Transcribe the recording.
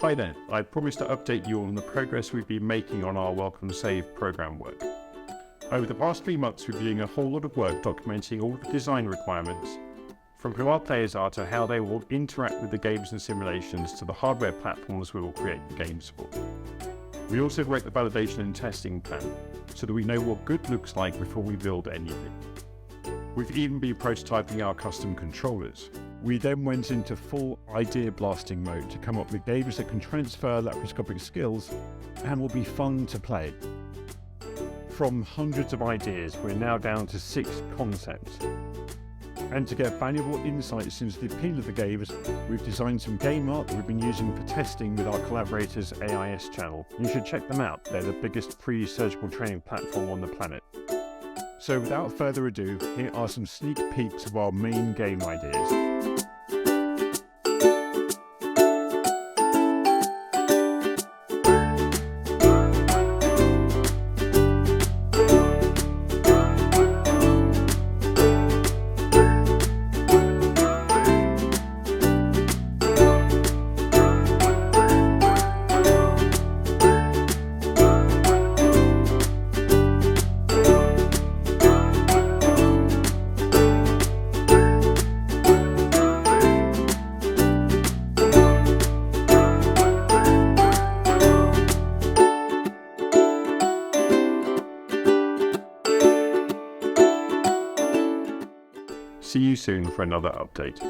Hi there, I promised to update you on the progress we've been making on our Welcome Save program work. Over the past 3 months, we've been doing a whole lot of work documenting all the design requirements, from who our players are to how they will interact with the games and simulations to the hardware platforms we will create the games for. We also wrote the validation and testing plan, so that we know what good looks like before we build anything. We've even been prototyping our custom controllers. We then went into full idea blasting mode to come up with games that can transfer laparoscopic skills and will be fun to play. From hundreds of ideas, we're now down to 6 concepts. And to get valuable insights into the appeal of the games, we've designed some game art that we've been using for testing with our collaborators' AIS channel. You should check them out, they're the biggest free surgical training platform on the planet. So without further ado, here are some sneak peeks of our main game ideas. See you soon for another update.